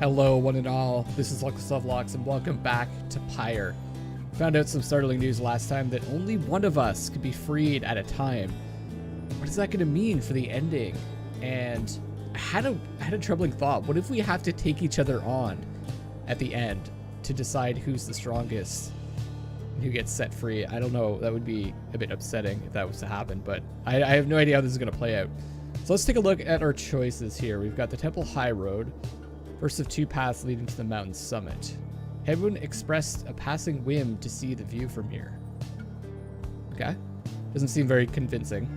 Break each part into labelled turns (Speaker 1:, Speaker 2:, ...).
Speaker 1: Hello, one and all. This is Luckless Lovelocks, and welcome back to Pyre. Found out some startling news last time that only one of us could be freed at a time. What is that going to mean for the ending? And I had a troubling thought. What if we have to take each other on at the end to decide who's the strongest and who gets set free? I don't know. That would be a bit upsetting if that was to happen, but I have no idea how this is going to play out. So let's take a look at our choices here. We've got the Temple High Road, first of two paths leading to the mountain summit. Everyone expressed a passing whim to see the view from here. Okay. Doesn't seem very convincing.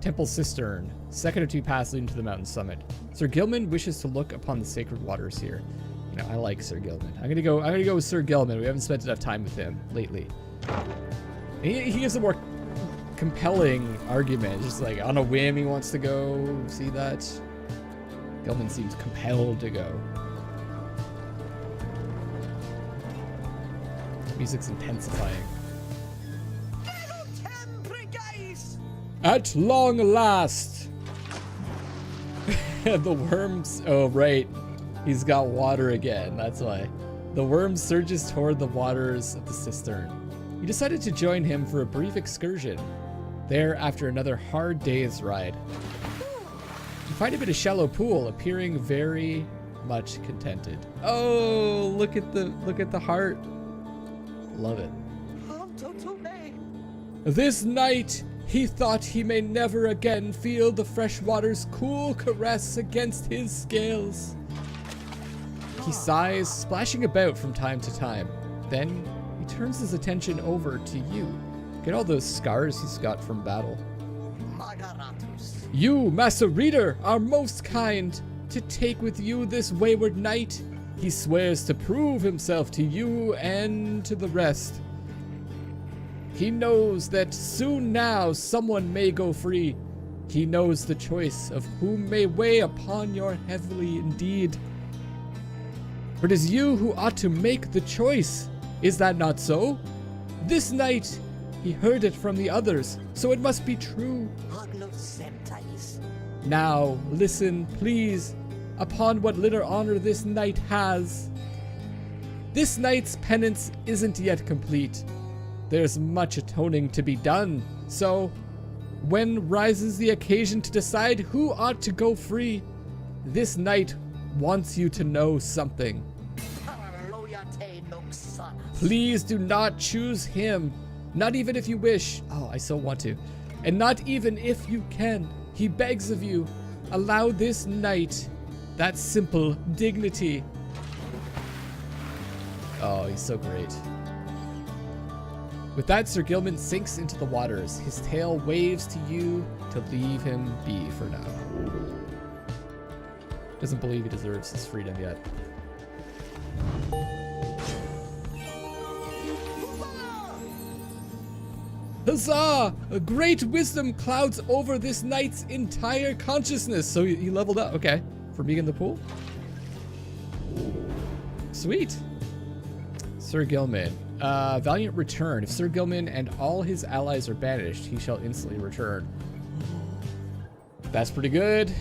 Speaker 1: Temple Cistern, second of two paths leading to the mountain summit. Sir Gilman wishes to look upon the sacred waters here. You know, I like Sir Gilman. I'm gonna go with Sir Gilman. We haven't spent enough time with him lately. He gives a more compelling argument. Just like on a whim, he wants to go see that. Gilman seems compelled to go. Music's intensifying. At long last! The worms... Oh, right. He's got water again. That's why. The worm surges toward the waters of the cistern. You decided to join him for a brief excursion. There, after another hard day's ride, you find him in a shallow pool, appearing very much contented. Oh, look at the heart. Love it. This night, he thought he may never again feel the fresh water's cool caress against his scales. He sighs, splashing about from time to time. Then he turns his attention over to you. Get all those scars he's got from battle. You, Master Reader, are most kind to take with you this wayward knight. He swears to prove himself to you and to the rest. He knows that soon now someone may go free. He knows the choice of whom may weigh upon your heavily indeed. For it is you who ought to make the choice. Is that not so? This night, he heard it from the others, so it must be true. Now, listen, please, upon what little honor this knight has. This knight's penance isn't yet complete. There's much atoning to be done, so when rises the occasion to decide who ought to go free, this knight wants you to know something. Please do not choose him, not even if you wish. Oh, I so want to. And not even if you can. He begs of you, allow this knight that simple dignity. Oh, he's so great. With that, Sir Gilman sinks into the waters. His tail waves to you to leave him be for now. Doesn't believe he deserves his freedom yet. Huzzah! A great wisdom clouds over this knight's entire consciousness. So he leveled up. Okay. For being in the pool? Sweet. Sir Gilman. Valiant return. If Sir Gilman and all his allies are banished, he shall instantly return. That's pretty good.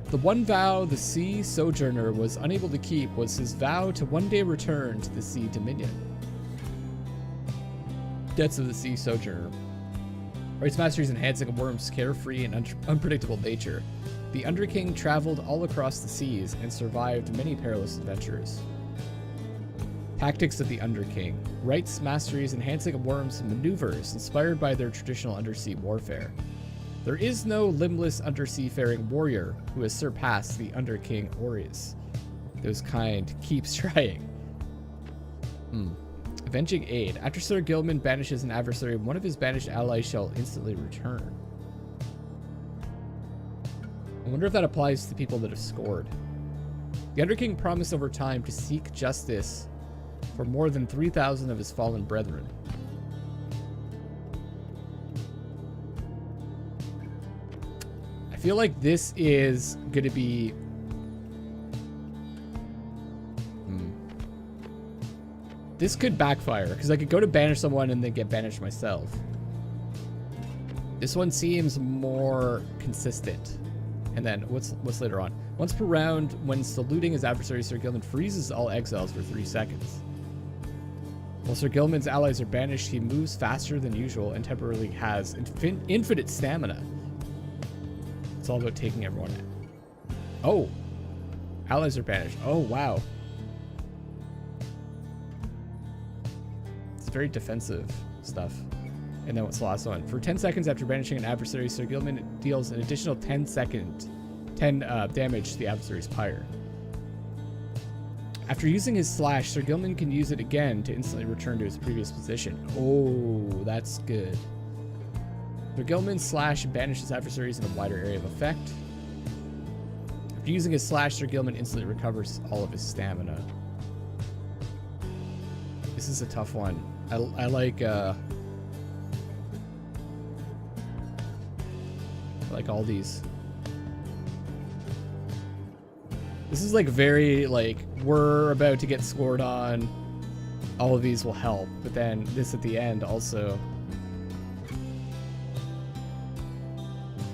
Speaker 1: The one vow the sea sojourner was unable to keep was his vow to one day return to the sea dominion. Debts of the sea sojourner. Rights masteries enhancing a worm's carefree and unpredictable nature. The Underking traveled all across the seas and survived many perilous adventures. Tactics of the Underking. Rights masteries enhancing a worm's maneuvers inspired by their traditional undersea warfare. There is no limbless underseafaring warrior who has surpassed the Underking Aureus. Those kind keeps trying. Avenging aid. After Sir Gilman banishes an adversary, one of his banished allies shall instantly return. I wonder if that applies to people that have scored. The Underking promised over time to seek justice for more than 3,000 of his fallen brethren. I feel like this is going to be... This could backfire, because I could go to banish someone and then get banished myself. This one seems more consistent. And then what's later on? Once per round, when saluting his adversary, Sir Gilman freezes all exiles for 3 seconds. While Sir Gilman's allies are banished, he moves faster than usual and temporarily has infinite stamina. It's all about taking everyone out. Oh! Allies are banished. Oh, wow. It's very defensive stuff. And then what's the last one? For 10 seconds after banishing an adversary, Sir Gilman deals an additional 10 damage to the adversary's pyre. After using his slash, Sir Gilman can use it again to instantly return to his previous position. Oh, that's good. Sir Gilman's slash banishes adversaries in a wider area of effect. After using his slash, Sir Gilman instantly recovers all of his stamina. This is a tough one. I like all these. This is like very like we're about to get scored on. All of these will help, but then this at the end also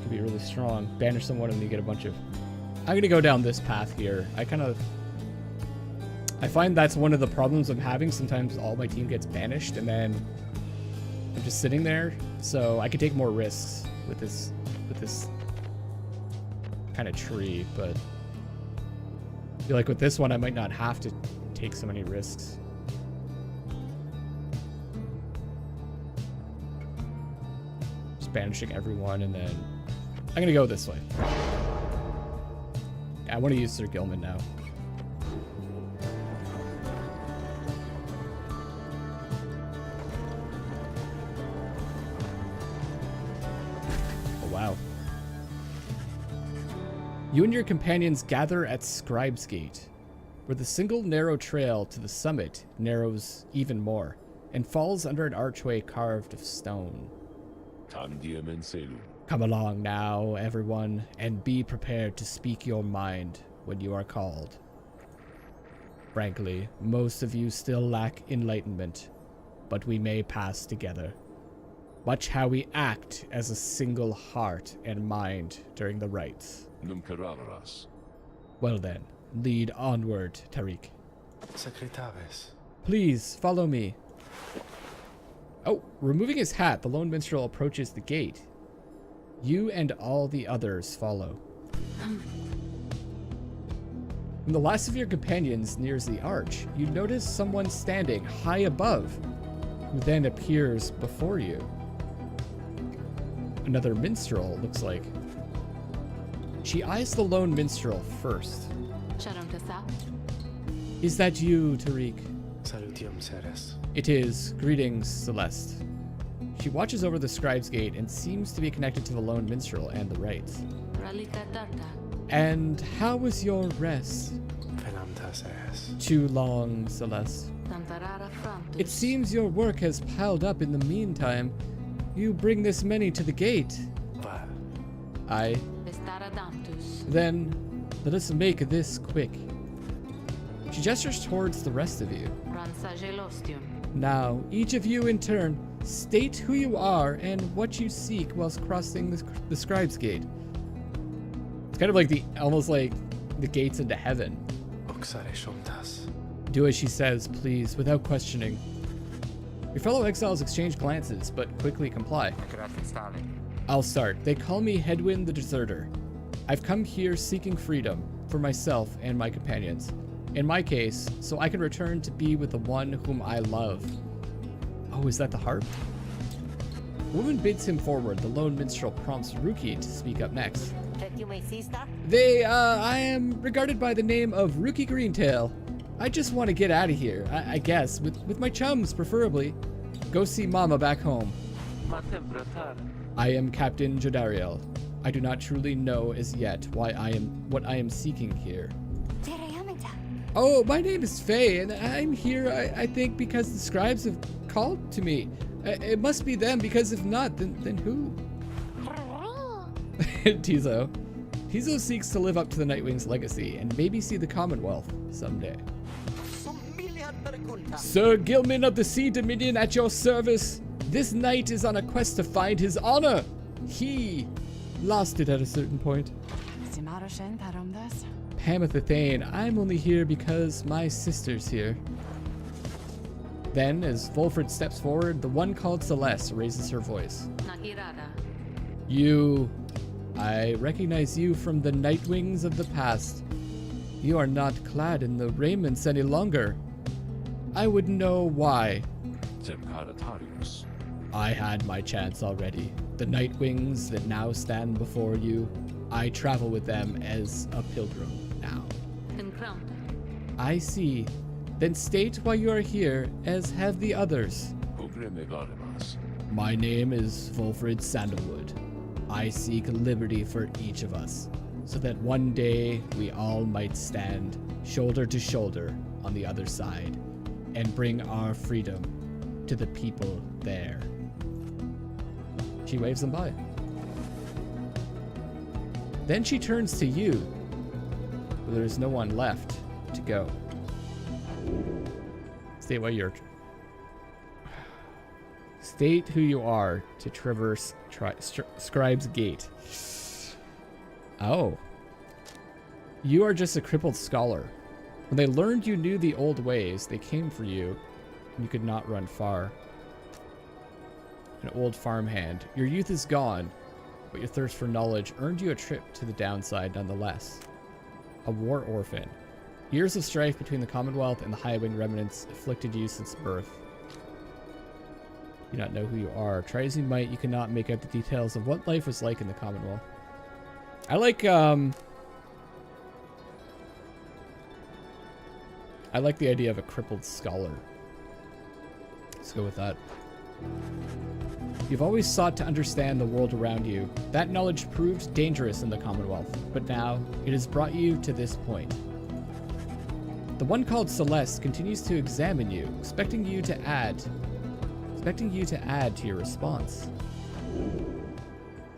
Speaker 1: can be really strong. Banish someone and you get a bunch of. I'm gonna go down this path here. I find that's one of the problems I'm having. Sometimes all my team gets banished and then I'm just sitting there. So I could take more risks with this kind of tree, but I feel like with this one I might not have to take so many risks. Just banishing everyone, and then I'm gonna go this way. I want to use Sir Gilman now. Oh, wow. You and your companions gather at Scribesgate, where the single narrow trail to the summit narrows even more and falls under an archway carved of stone. Come along now, everyone, and be prepared to speak your mind when you are called. Frankly, most of you still lack enlightenment, but we may pass together. Watch how we act as a single heart and mind during the rites. Well then, lead onward, Tariq. Please, follow me. Oh, removing his hat, the lone minstrel approaches the gate. You and all the others follow. When the last of your companions nears the arch, you notice someone standing high above, who then appears before you. Another minstrel, looks like. She eyes the lone minstrel first. Is that you, Tariq? It is. Greetings, Celeste. She watches over the Scribesgate and seems to be connected to the lone minstrel and the rites. And how was your rest? Too long, Celeste. It seems your work has piled up in the meantime. You bring this many to the gate. Aye. Then, let us make this quick. She gestures towards the rest of you. Now, each of you in turn, state who you are and what you seek whilst crossing the Scribesgate. It's kind of like almost like the gates into heaven. Do as she says, please, without questioning. Your fellow exiles exchange glances, but quickly comply. I'll start. They call me Hedwyn the Deserter. I've come here seeking freedom for myself and my companions. In my case, so I can return to be with the one whom I love. Oh, is that the harp? The woman bids him forward. The lone minstrel prompts Ruki to speak up next. I am regarded by the name of Ruki Greentail. I just want to get out of here, I guess, with my chums, preferably. Go see Mama back home. I am Captain Jodariel. I do not truly know as yet what I am seeking here. Oh, my name is Faye, and I'm here, I think, because the scribes have called to me. It must be them, because if not, then who? Tizo. Tizo seeks to live up to the Nightwings' legacy, and maybe see the Commonwealth someday. Sir Gilman of the Sea Dominion at your service. This knight is on a quest to find his honor. He lost it at a certain point. Pamathathane, I'm only here because my sister's here. Then, as Volfred steps forward, the one called Celeste raises her voice. I recognize you from the Nightwings of the past. You are not clad in the raiments any longer. I would know why. I had my chance already. The Nightwings that now stand before you, I travel with them as a pilgrim now. I see. Then state why you are here, as have the others. My name is Volfred Sandalwood. I seek liberty for each of us, so that one day we all might stand shoulder to shoulder on the other side, and bring our freedom to the people there. She waves them by. Then she turns to you, but there is no one left to go. State who you are to traverse Scribesgate. Oh. You are just a crippled scholar. When they learned you knew the old ways, they came for you, and you could not run far. An old farmhand. Your youth is gone, but your thirst for knowledge earned you a trip to the downside nonetheless. A war orphan. Years of strife between the Commonwealth and the High-Wing remnants afflicted you since birth. You do not know who you are. Try as you might, you cannot make out the details of what life was like in the Commonwealth. I like the idea of a crippled scholar. Let's go with that. You've always sought to understand the world around you. That knowledge proved dangerous in the Commonwealth, but now it has brought you to this point. The one called Celeste continues to examine you, expecting you to add to your response.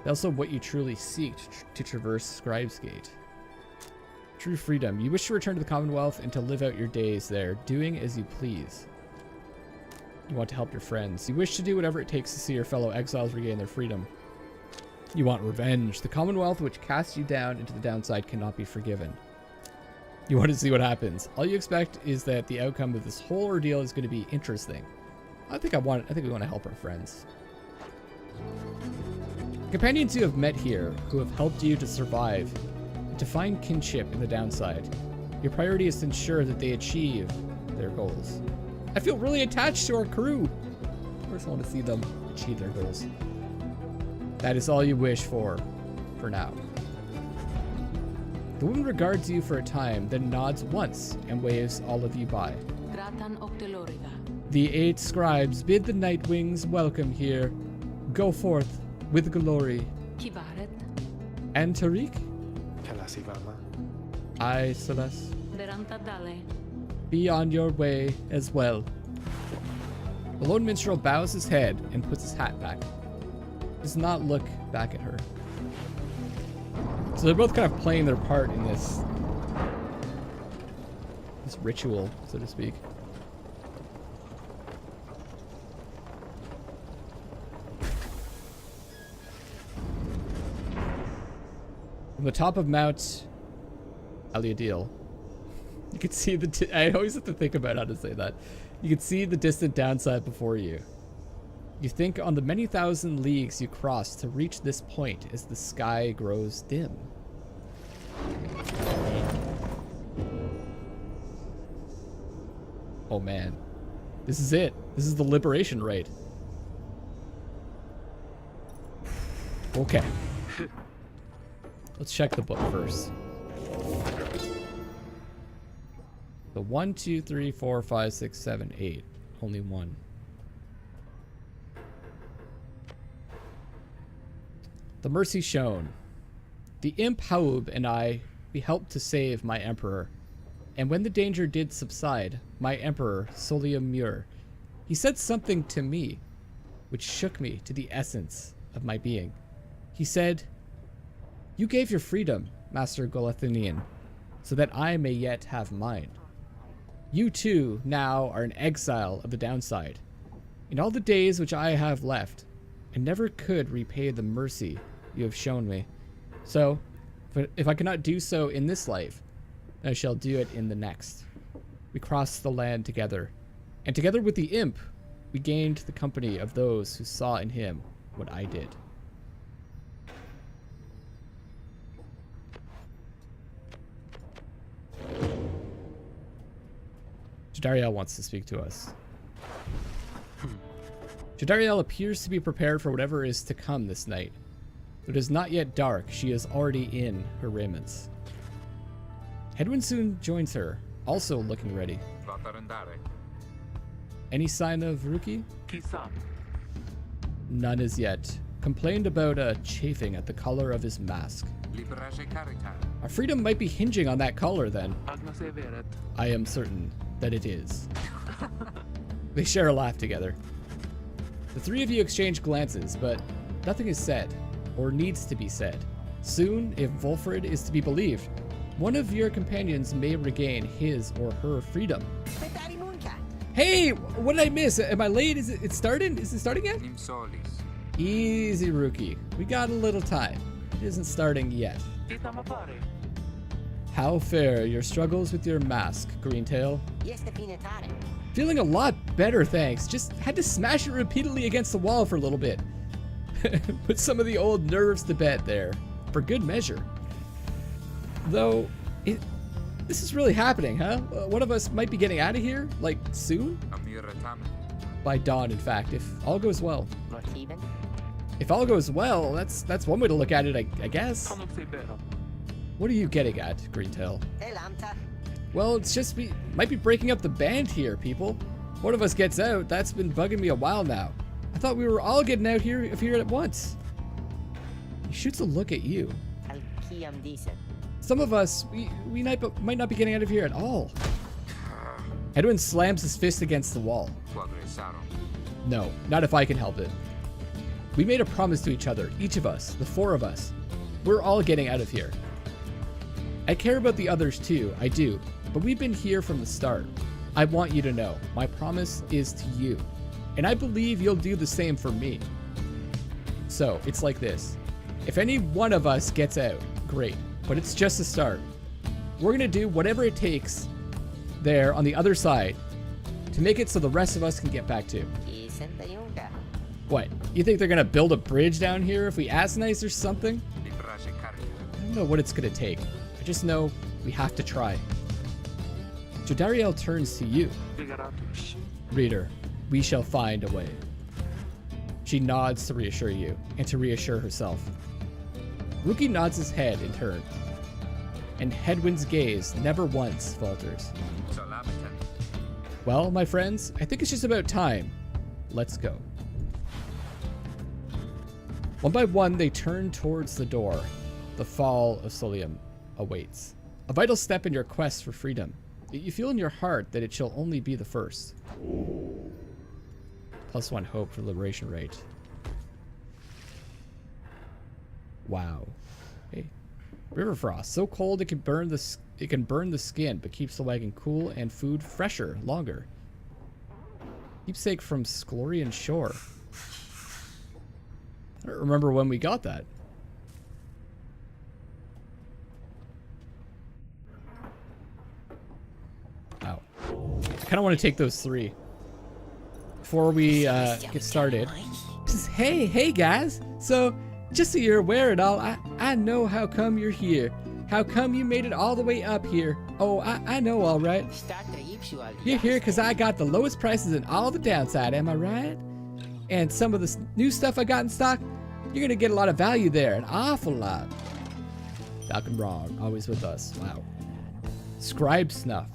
Speaker 1: Also what you truly seek to traverse Scribesgate. True freedom. You wish to return to the Commonwealth and to live out your days there, doing as you please. You want to help your friends. You wish to do whatever it takes to see your fellow exiles regain their freedom. You want revenge. The Commonwealth, which cast you down into the downside, cannot be forgiven. You want to see what happens. All you expect is that the outcome of this whole ordeal is going to be interesting. I think we want to help our friends. Companions you have met here, who have helped you to survive, and to find kinship in the downside. Your priority is to ensure that they achieve their goals. I feel really attached to our crew. Of course I want to see them achieve their goals. That is all you wish for now. The woman regards you for a time, then nods once and waves all of you by. The 8 scribes bid the Nightwings welcome here. Go forth with glory. And Tariq? I, Celeste. Be on your way as well. The lone minstrel bows his head and puts his hat back. Does not look back at her. So they're both kind of playing their part in this ritual, so to speak. From the top of Mount Aliadil, you can see I always have to think about how to say that. You can see the distant downside before you. You think on the many thousand leagues you cross to reach this point as the sky grows dim. Oh man. This is it. This is the liberation rite. Okay. Let's check the book first. The 1, 2, 3, 4, 5, 6, 7, 8. Only one. The mercy shown. The imp Haub and I, we helped to save my emperor. And when the danger did subside, my emperor, Solium Muir, he said something to me, which shook me to the essence of my being. He said, "You gave your freedom, Master Golathinian, so that I may yet have mine. You too now are an exile of the downside. In all the days which I have left, I never could repay the mercy you have shown me. So, But if I cannot do so in this life, I shall do it in the next. We crossed the land together, and together with the imp, we gained the company of those who saw in him what I did. Jadariel wants to speak to us. Jadariel appears to be prepared for whatever is to come this night. Though it is not yet dark, she is already in her raiments. Hedwyn soon joins her, also looking ready. Any sign of Ruki? None as yet. Complained about a chafing at the color of his mask. Our freedom might be hinging on that color then. I am certain that it is. They share a laugh together. The three of you exchange glances, but nothing is said, or needs to be said. Soon, if Volfred is to be believed, one of your companions may regain his or her freedom. Hey, what did I miss? Am I late? Is it starting? Is it starting yet? Easy, Rookie. We got a little time. It isn't starting yet. How fare your struggles with your mask, Greentail? Feeling a lot better, thanks. Just had to smash it repeatedly against the wall for a little bit. Put some of the old nerves to bed there, for good measure. Though, this is really happening, huh? One of us might be getting out of here, like, soon? By dawn, in fact, if all goes well. If all goes well, that's one way to look at it, I guess. What are you getting at, Greentail? Well, it's just we might be breaking up the band here, people. One of us gets out, that's been bugging me a while now. I thought we were all getting out here at once. He shoots a look at you. Some of us, we might not be getting out of here at all. Edwin slams his fist against the wall. No, not if I can help it. We made a promise to each other, each of us, the four of us. We're all getting out of here. I care about the others too, I do, but we've been here from the start. I want you to know, my promise is to you, and I believe you'll do the same for me. So, it's like this. If any one of us gets out, great, but it's just a start. We're gonna do whatever it takes there on the other side to make it so the rest of us can get back too. What? You think they're gonna build a bridge down here if we ask nice or something? I don't know what it's gonna take. I just know we have to try. Jodariel turns to you. Reader, we shall find a way. She nods to reassure you, and to reassure herself. Rookie nods his head in turn, and Hedwyn's gaze never once falters. Well, my friends, I think it's just about time. Let's go. One by one, they turn towards the door. The fall of Solium awaits. A vital step in your quest for freedom. You feel in your heart that it shall only be the first. +1 hope for liberation rate. Wow. Hey. River frost, so cold it can burn the skin, but keeps the wagon cool and food fresher longer. Keepsake from Sclorian Shore. I don't remember when we got that. Wow. I kind of want to take those 3 before we get started. Just, hey guys. So, just so you're aware and all, I know how come you're here. How come you made it all the way up here. Oh, I know, all right. You're here because I got the lowest prices in all the downside, am I right? And some of the new stuff I got in stock, you're going to get a lot of value there. An awful lot. Falcon Wrong, always with us. Wow. Scribe Snuff.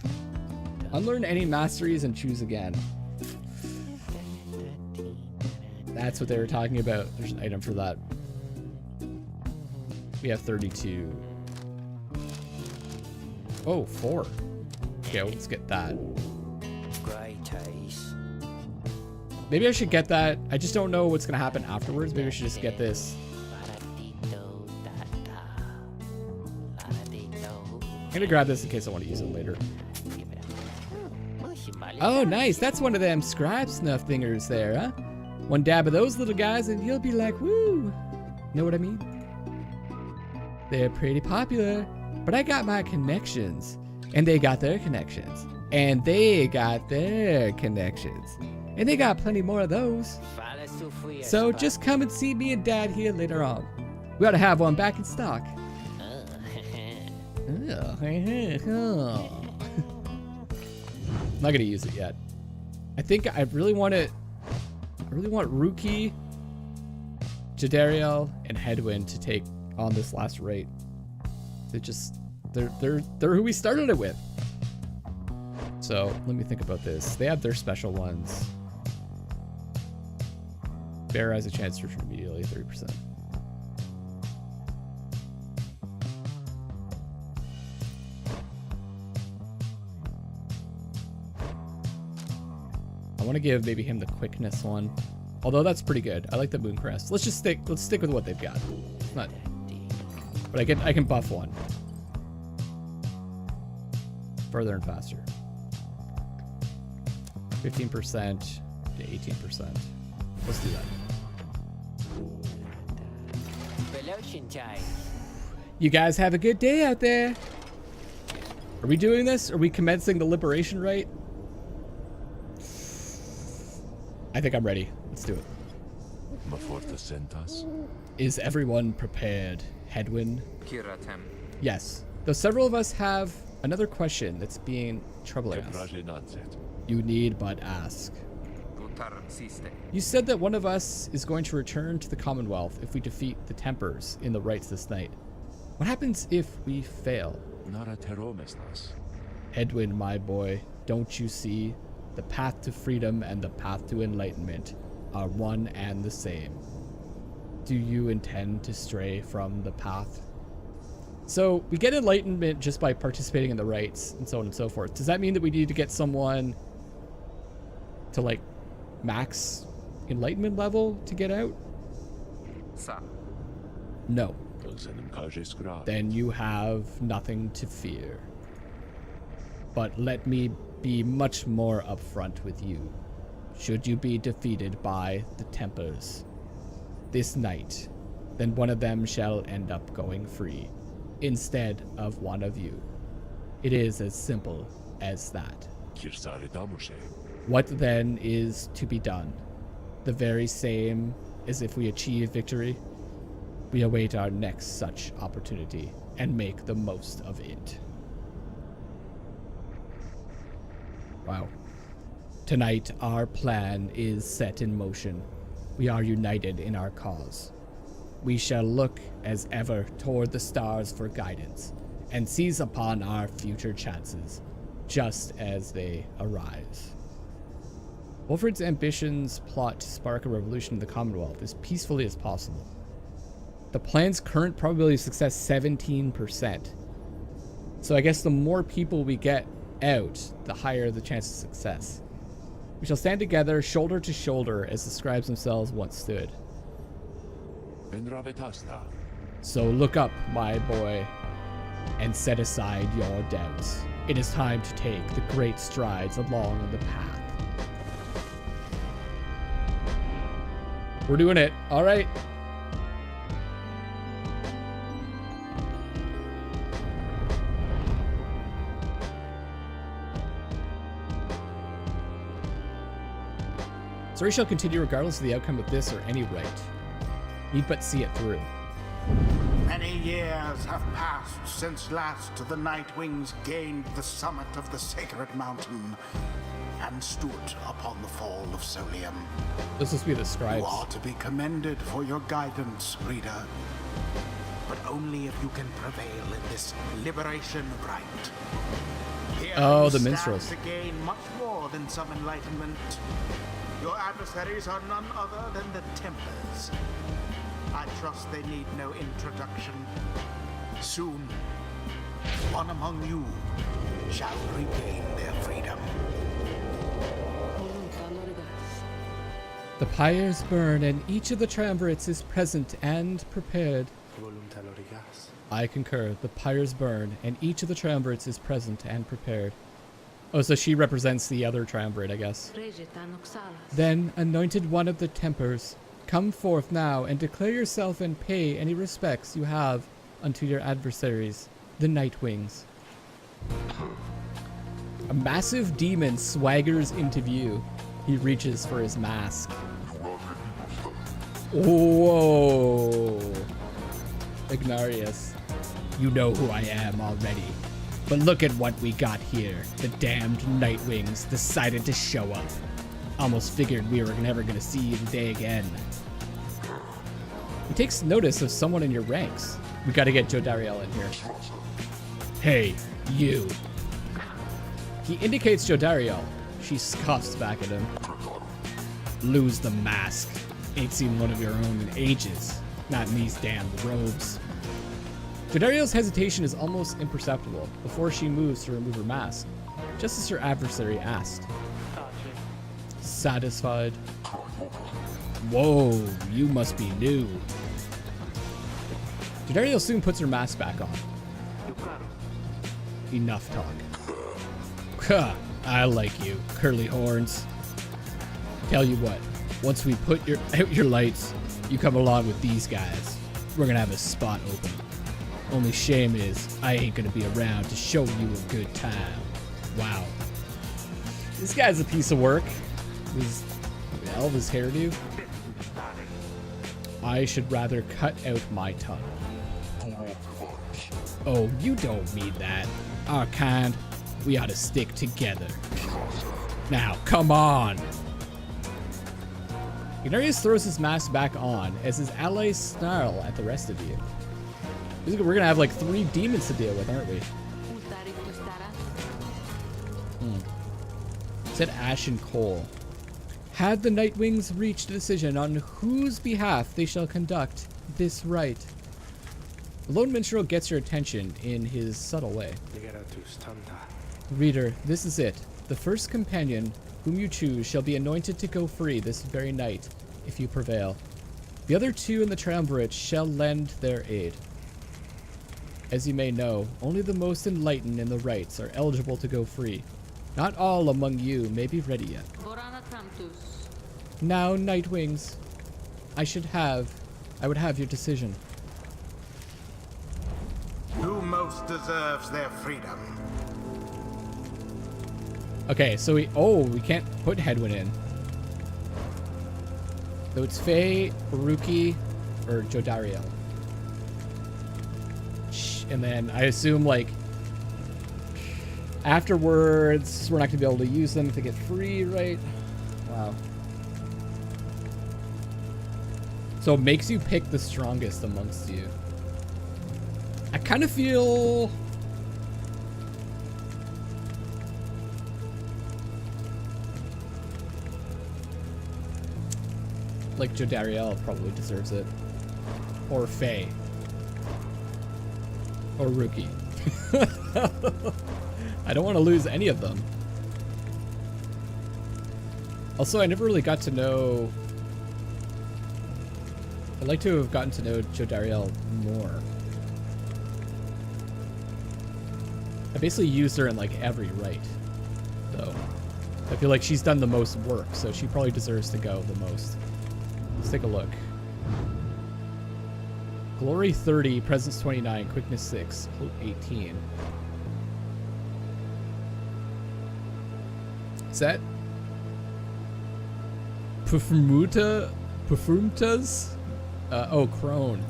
Speaker 1: Unlearn any masteries and choose again. That's what they were talking about. There's an item for that. We have 32. Oh, 4. Okay, well, let's get that. Maybe I should get that. I just don't know what's going to happen afterwards. Maybe I should just get this. I'm going to grab this in case I want to use it later. Oh, nice. That's one of them scribe snuff thingers there, huh? One dab of those little guys and you'll be like, woo. Know what I mean? They're pretty popular, but I got my connections, and they got their connections, and they got their connections, and they got plenty more of those. So just come and see me and Dad here later on. We ought to have one back in stock. I'm not gonna use it yet. I think I really want Ruki, Jadariel, and Headwind to take on this last raid. They're who we started it with. So let me think about this. They have their special ones. Bear has a chance to return immediately, 30%. I want to give maybe him the quickness one, although that's pretty good. I like the Mooncrest. Let's stick with what they've got. It's not, but I can buff one further and faster. 15% to 18%. Let's do that. You guys have a good day out there. Are we doing this? Are we commencing the liberation rite? I think I'm ready. Let's do it. Is everyone prepared, Headwind? Yes. Though several of us have another question that's being troubling us. You need but ask. You said that one of us is going to return to the Commonwealth if we defeat the Tempers in the rites this night. What happens if we fail? Headwind, my boy, don't you see? The path to freedom and the path to enlightenment are one and the same. Do you intend to stray from the path? So we get enlightenment just by participating in the rites and so on and so forth. Does that mean that we need to get someone to like max enlightenment level to get out? No. Then you have nothing to fear. But let me be much more upfront with you. Should you be defeated by the Tempers this night, then one of them shall end up going free instead of one of you. It is as simple as that. What then is to be done? The very same as if we achieve victory. We await our next such opportunity and make the most of it. Wow. Tonight, our plan is set in motion. We are united in our cause. We shall look as ever toward the stars for guidance and seize upon our future chances just as they arise. Wolfred's ambitions plot to spark a revolution in the Commonwealth as peacefully as possible. The plan's current probability of success 17%. So I guess the more people we get out, the higher the chance of success. We shall stand together, shoulder to shoulder, as the scribes themselves once stood. So look up, my boy, and set aside your doubts. It is time to take the great strides along the path. We're doing it. All right. Story shall continue regardless of the outcome of this or any rite. Need but see it through.
Speaker 2: Many years have passed since last the Nightwings gained the summit of the sacred mountain and stood upon the fall of Solium.
Speaker 1: This must be the scribes.
Speaker 2: You are to be commended for your guidance, reader. But only if you can prevail in this liberation rite. Here
Speaker 1: oh, the
Speaker 2: you
Speaker 1: minstrels.
Speaker 2: stand to gain much more than some enlightenment. Your adversaries are none other than the Tempers. I trust they need no introduction. Soon, one among you shall regain their freedom.
Speaker 1: The pyres burn, and each of the triumvirates is present and prepared. I concur. The pyres burn, and each of the triumvirates is present and prepared. Oh, so she represents the other triumvirate, I guess. Then, anointed one of the Tempers, come forth now and declare yourself and pay any respects you have unto your adversaries, the Nightwings. A massive demon swaggers into view. He reaches for his mask. Whoa. Ignarius, you know who I am already. But look at what we got here. The damned Nightwings decided to show up. Almost figured we were never gonna see you the day again. He takes notice of someone in your ranks. We gotta get Jodariel in here. Hey, you. He indicates Jodariel. She scoffs back at him. Lose the mask. Ain't seen one of your own in ages. Not in these damned robes. Jodariel's hesitation is almost imperceptible before she moves to remove her mask, just as her adversary asked. Satisfied. Whoa, you must be new. Jodariel soon puts her mask back on. Enough talk. Huh, I like you, curly horns. Tell you what, once we put out your lights, you come along with these guys. We're gonna have a spot open. Only shame is, I ain't gonna be around to show you a good time. Wow. This guy's a piece of work. His Elvis hairdo. I should rather cut out my tongue. Oh, you don't mean that. Our kind, we ought to stick together. Now, come on! Ignarius throws his mask back on as his allies snarl at the rest of you. We're gonna have like 3 demons to deal with, aren't we? Said Ash and Cole. Had the Nightwings reached a decision on whose behalf they shall conduct this rite? The lone minstrel gets your attention in his subtle way. Reader, this is it. The first companion whom you choose shall be anointed to go free this very night, if you prevail. The other 2 in the triumvirate shall lend their aid. As you may know, only the most enlightened in the rites are eligible to go free. Not all among you may be ready yet. Now, Nightwings, I would have your decision.
Speaker 2: Who most deserves their freedom?
Speaker 1: Okay, so we can't put Hedwyn in. So it's Faye, Haruki, or Jodariel. And then I assume, like, afterwards, we're not going to be able to use them to get free, right? Wow. So it makes you pick the strongest amongst you. I kind of feel... like Jodariel probably deserves it. Or Faye. Or Rookie. I don't want to lose any of them. Also, I never really got to know... I'd like to have gotten to know Jodariel more. I basically used her in like every rite, though. I feel like she's done the most work, so she probably deserves to go the most. Let's take a look. Glory 30, Presence 29, Quickness 6, Hope 18. Is that Perfumtas? Oh, Crone.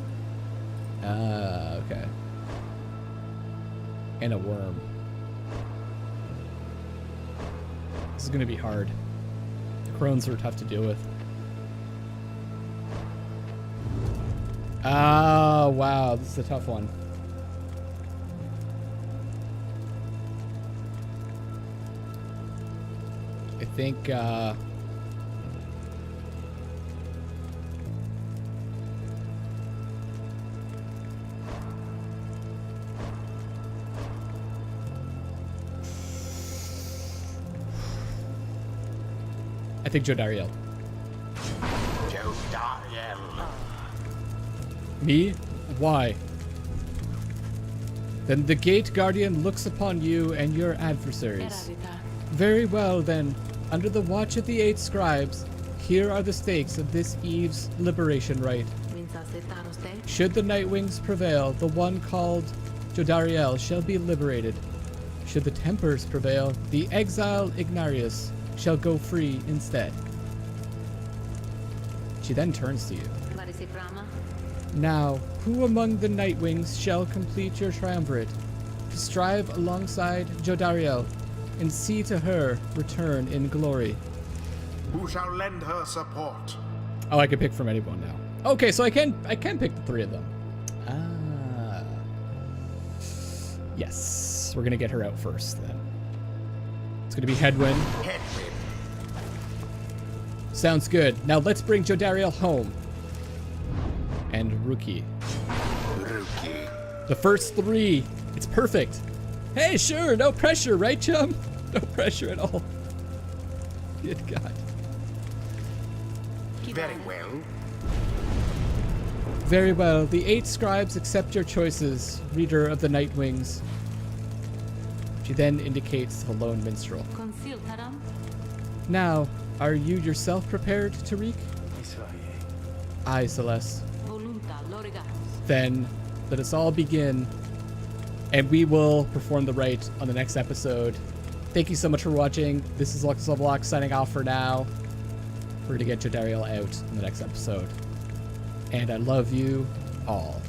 Speaker 1: Okay. And a worm. This is gonna be hard. The Crones are tough to deal with. Ah, wow, this is a tough one. I think, Jodariel.
Speaker 2: Jodariel.
Speaker 1: Me? Why? Then the Gate Guardian looks upon you and your adversaries. Very well then, under the watch of the 8 scribes, here are the stakes of this Eve's liberation rite. Should the Nightwings prevail, the one called Jodariel shall be liberated. Should the Tempers prevail, the exile Ignarius shall go free instead. She then turns to you. Now, who among the Nightwings shall complete your triumvirate, to strive alongside Jodariel, and see to her return in glory?
Speaker 2: Who shall lend her support?
Speaker 1: Oh, I can pick from anyone now. Okay, so I can pick the three of them. Ah. Yes. We're gonna get her out first then. It's gonna be Headwind.
Speaker 2: Headwind.
Speaker 1: Sounds good. Now let's bring Jodariel home. And Rookie.
Speaker 2: Rookie.
Speaker 1: The first three. It's perfect. Hey, sure, no pressure, right, chum? No pressure at all. Good God.
Speaker 2: Very well.
Speaker 1: Very well. The 8 scribes accept your choices, reader of the Nightwings. She then indicates the lone minstrel. Now, are you yourself prepared, Tariq? Aye, Celeste. Then, let us all begin, and we will perform the rite on the next episode. Thank you so much for watching. This is Lovelocks signing off for now. We're going to get Jodariel out in the next episode. And I love you all.